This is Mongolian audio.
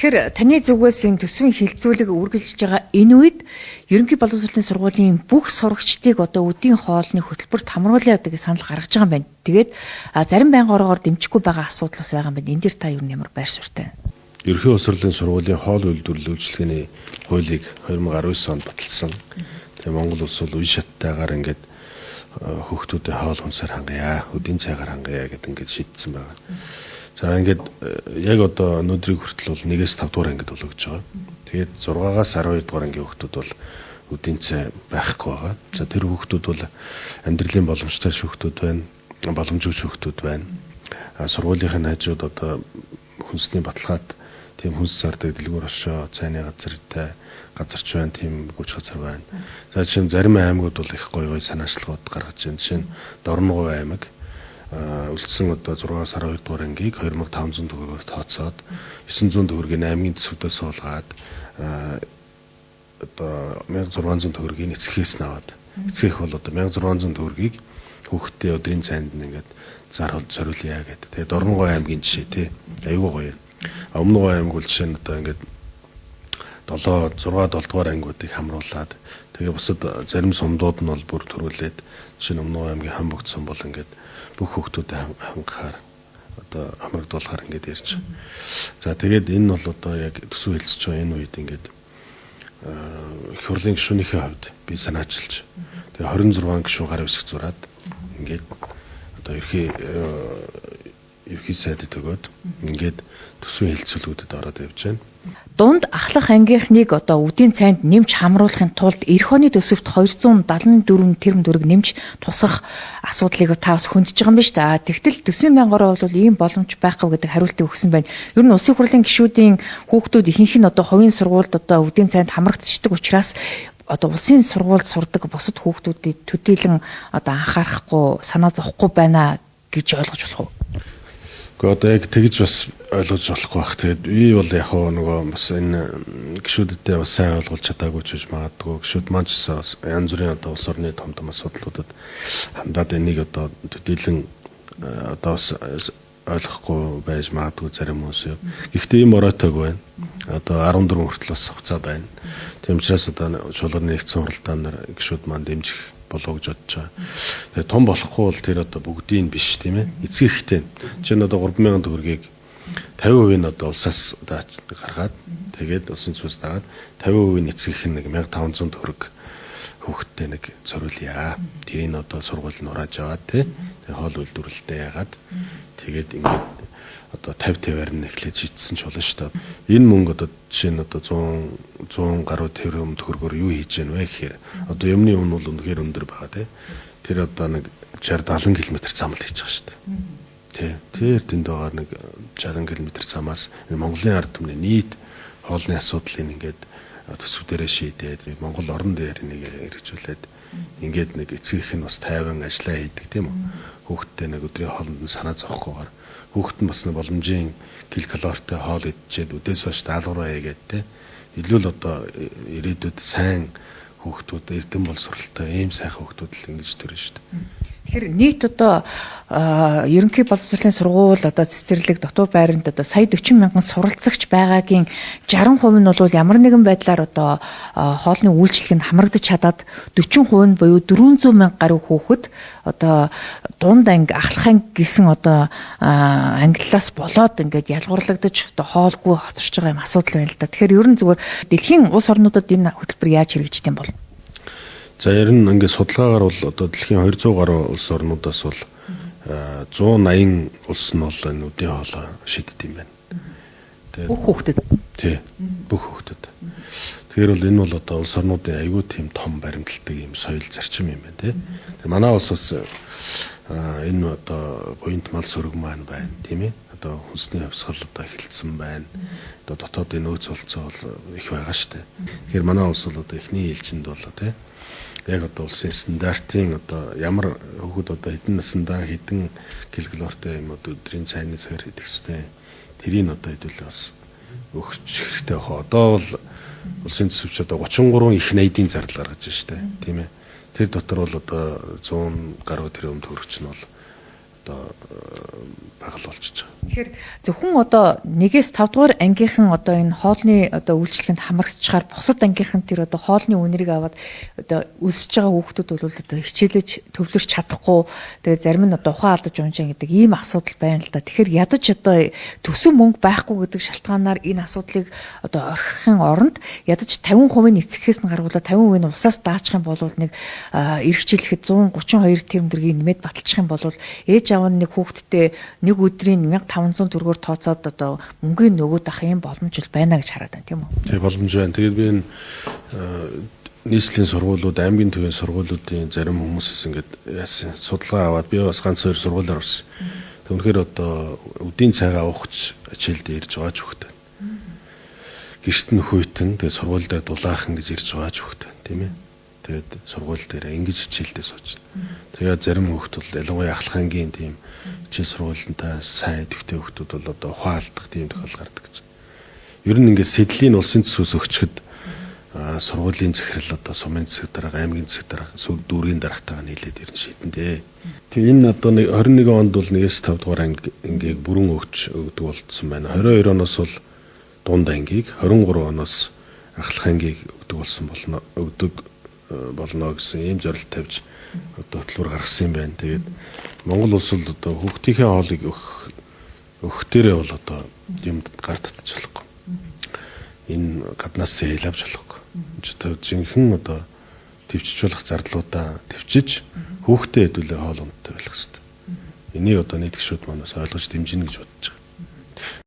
Тэгэхээр таны зүгээс энэ төсвийн хилцүүлэг үргэлжлэж байгаа энэ үед ерөнхий боловсролын сургуулийн бүх сурагчдыг одоо өдийн хоолны хөтөлбөрт хамруулъя гэдэг санал гаргаж байгаа юм байна. Тэгээд зарим байнга ороогоор дэмжихгүй байгаа асуудал бас байгаа юм байна. Энэ дээр та юу нэмэр байр суурьтай? Ерөнхий боловсролын сургуулийн хоол үйлдвэрлэл үйлчилгээний хуулийг 2019 онд баталсан. Тэгээ Монгол улс бол үе шаттайгаар ингээд хүүхдүүдэд хоол хүнсээр хангая, өдийн цагаар хангая гэдэг ингээд шийдсэн байна. За ингээд яг одоо өнөөдрийг хүртэл бол 1-5 дугаар ангид бол өгч байгаа. Тэгээд 6-аас 12 дугаар ангийн хүүхдүүд бол өдийн цай байхгүй байгаа. За тэр хүүхдүүд бол амьдралын боломжтой хүүхдүүд байна, боломжгүй хүүхдүүд байна. Сургуулийнхын хажууд одоо хүнсний баталгаат тийм хүнс зардаг дэлгүүр оршоо, цайны газартай газарч байна, тийм гүж газар байна. За жишээ нь зарим аймагуд бол их гоё санаачлагууд гаргаж байна. Жишээ нь Дорногов аймаг үлдсэн одоо 6-аас 12 дугаар ангийг 2500 төгрөгөөр тооцоод 900 төгрөгийн аймгийн төсвөөс суулгаад одоо 1600 төгрөгийн эцгээс наваад эцгэх бол одоо 1600 төгрөгийг хүүхдээ өдрийн цайнд ингээд зориулъя гэдэг. Тэгээ Дорногов аймгийн жишээ тий аюул гоё. Өмнөг аймаг бол жишээ нь одоо ингээд 7 дугаар ангиудыг хамруулад тэгээ бусад зарим сумдууд нь бол бүр төрүүлээд жишээ нь Өмнөг аймгийн Хамбогд сум бол ингээд бүх хүүхдүүдэд хангахаар одоо хамрагдуулахаар ингээд ярьж. За тэгээд энэ бол одоо яг төсөв хэлцэж байгаа энэ үед ингээд их хурлын гишүүнийхээ хувьд би санаачилж. Тэгээ 26 гишүүн гар хэсэг зураад ингээд одоо ерхий сайдад өгөөд ингээд төсвийн хэлцүүлгүүдэд ороод явж байна. Дунд ахлах ангийнхныг одоо үдийн цайнд нэмж хамруулахын тулд эх оны төсөвт 274 тэрбум төгрөг нэмж тусах асуудлыг та бас хөндөж байгаа юм биш үү? Тэгтэл төсвийн байнгаараа бол ийм боломж байхгүй гэдэг хариултыг өгсөн байна. Ер нь улсын хурлын гишүүдийн хүүхдүүд ихэнх нь одоо хувийн сургуульд одоо үдийн цайнд хамрагдчихдаг учраас одоо улсын сургуульд сурдаг бусад хүүхдүүдэд төдийлөн одоо анхаарахгүй санаа зовхгүй байна гэж ойлгож болох уу? Гэхдээ одоо яг тэгж бас ойлгож болохгүй бах. Тэгээд би бол яг нөгөө бас энэ гишүүдтэй бас сайн ойлгуулж чадаагүй ч гэж магадгүй. Гишүүд маань ч янз бүрийн одоо улс орны том асуудлуудад хандаад энийг одоо төдийлөн одоо бас ойлгохгүй байж магадгүй зарим хүмүүс. Гэхдээ ийм оройтойг байна. Одоо 14 хүртэл бас хугацаа байна. Тийм учраас одоо чуулганы нэгдсэн хуралдаанаар гишүүд маань дэмжих болов гэж бодож байгаа. Тэгээ том болохгүй бол тэр одоо бүгдийн биш тийм ээ. Эцэгтэй. Жишээ нь одоо 3000 төгрөгийг 50% нь одоо улсаас гаргаад тэгээд улсын цус дагаад 50% нь эцгийнх нь 1500 төгрөг хүүхдтэй нэг зориулъя. Тэрийг одоо сургууль нь урааж аваад тий. Тэгээ хоол үйлдвэрлэлтэй яагаад тэгээд ингээд одоо 50-50-аар нь эхлээд шийдсэн ч болно шүү дээ. Энэ мөнгө одоо жишээ нь одоо 100 гаруй тэрбум төгрөгөөр юу хийж яах вэ гэхээр одоо юмны үн бол үнэхээр өндөр байгаа тий. Тэр одоо нэг 60-70 км зам л хийж байгаа шүү дээ. Тий. Тэр тэнд байгаа нэг 60 км замаас Монголын ард түмний нийт хоолны асуудлыг ингээд төсөв дээрээ шийдээд Монгол орон дээр энийг хэрэгжүүлээд ингээд нэг эцгийнх нь бас тайван ажиллаа хийдэг тийм үү. Хүүхдтэй нэг өдрийн хоолнд нь санаа зовхгүйгээр хүүхэд нь бас боломжийн килокалоритой хоол идчихэд үдээс хойш даалгавраа хийгээд те илүү л одоо ирээдүйд сайн хүүхдүүд эрдэм боловсролтой ийм сайхан хүүхдүүд л ингэж төрнө шүү дээ. Тэгэхээр нийт одоо ерөнхий боловсролын сургууль одоо цэцэрлэг дотоод байранд одоо сая 40 мянган суралцагч байгаагийн 60% нь бол ямар нэгэн байдлаар одоо хоолны үйлчлэгэнд хамрагдаж чадаад 40% нь буюу 400 мянга гаруй хүүхэд одоо дунд анги ахлах анги гэсэн одоо ангиллаас болоод ингээд ялгуурлагдаж одоо хоолгүй хоцорч байгаа юм асуудал байна л да. Тэгэхээр ер нь зүгээр дэлхийн улс орнуудад энэ хөтөлбөр яаж хэрэгждэг юм бол? За ер нь ингээд судалгаагаар бол одоо дэлхийн 200 гаруй улс орнуудаас бол 180 улс нь бол энэ үдийн хоолой шийддэг юм байна. Тэгээд бүх хүүхдэд. Тий. Бүх хүүхдэд. Тэгэхээр бол энэ бол одоо улс орнуудын аюул тийм том баримталдаг юм соёл зарчим юм байна тий. Тэгээд манай улс бас энэ одоо буянт мал сөрөг маань байна тийм ээ. Одоо хүнсний хувьсгал одоо эхэлсэн байна. Одоо дотоодын нөөц болцоо бол их байгаа шүү дээ. Тэгэхээр манай улс бол одоо эхний ээлжинд бол тий яг одоо улсын стандартын одоо ямар хүүхэд одоо хэдэн наснда хэдэн килокалоритой юм одоо өдрийн цайны цагаар хийх хэвчтэй тэрийг одоо хэдүүлээ бас өгч хэрэгтэй бах. Одоо бол улсын төсөвч одоо 33 их найдын зардал гаргаж байна шүү дээ тийм ээ. Тэр дотор бол одоо 100 гаруй тэрбум төгрөгч нь бол одоо байгаль болчихж байгаа. Тэгэхээр зөвхөн одоо 1-5 дугаар ангийнхан одоо энэ хоолны одоо үйлчлэгэнд хамрагдчихаар бусад ангийнхан тэр одоо хоолны үнэрийг аваад одоо өсөж байгаа хүүхдүүд бол одоо хичээлж төвлөрч чадахгүй тэгээ зарим нь одоо ухаан алдаж унжаа гэдэг ийм асуудал байна л да. Тэгэхээр ядаж одоо төсөн мөнгө байхгүй гэдэг шалтгаанаар энэ асуудлыг одоо орхихын оронд ядаж 50% эцэгхээс нь гаргуулаад 50% нь усаас даачх юм бол нэг эргэжлэхэд 132 тэрбум төгрөгийг нэмээд баталчих юм бол ээж аав нь нэг хүүхэдтэй нэг өдрийн 1500 төгрөгөөр тооцоод одоо мөнгөний нөгөөд ах юм боломж байна гэж хараад байна тийм үү? Тийм боломж байна. Тэгээд би энэ нийслэлийн сургуулиуд, аймгийн төвийн сургуулиудын зарим хүмүүсээс ингээд яасан судалгаа аваад би бас ганц 2 сургуулиар орсон. Түүнхээр одоо өдийн цагаа уугч хичээлдээ ирж байгаа ч хөхтэй. Гэрт нь хүйтэн тэгээд сургуульдаа дулаахан гэж ирж байгаа ч хөхтэй тийм ээ. Тэгээд сургууль дээр ингэж хичээлдээ сууж. Тэгээд зарим хүүхд бол ялангуяа ахлахангийн тийм хичээл сургуультай сайн төвтэй хүүхдүүд бол одоо ухаалдах тийм тохиол гардаг гэж. Ер нь ингээд сэдлийн улсын төсөөс өгчөд сургуулийн захирал одоо сумын засаг дарга, аймгийн засаг дарга, дүүргийн даргатайгаа нийлээд ирнэ шийдэндээ. Тэгээ энэ одоо 21 онд бол 1-5 дугаар ангийг бүрэн өгдөг болцсон байна. 22 оноос бол дунд ангийг, 23 оноос ахлах ангийг өгдөг болно гэсэн ийм зорилт тавьж одоо хөтөлбөр гаргасан юм байна. Тэгээд Монгол улс бол одоо хүүхдийнхээ хоолыг өгөх дээрээ бол одоо юмд гар татчих болохгүй. Энэ гаднаас зээл авч болохгүй. Жинхэнэ одоо төвчж болох зарлуудаа төвчж хүүхдээ хэдүүлээ хоол ундтай байх хэрэгтэй. Энийг одоо нийт гишүүд манаас ойлгож дэмжинэ гэж бодож байгаа.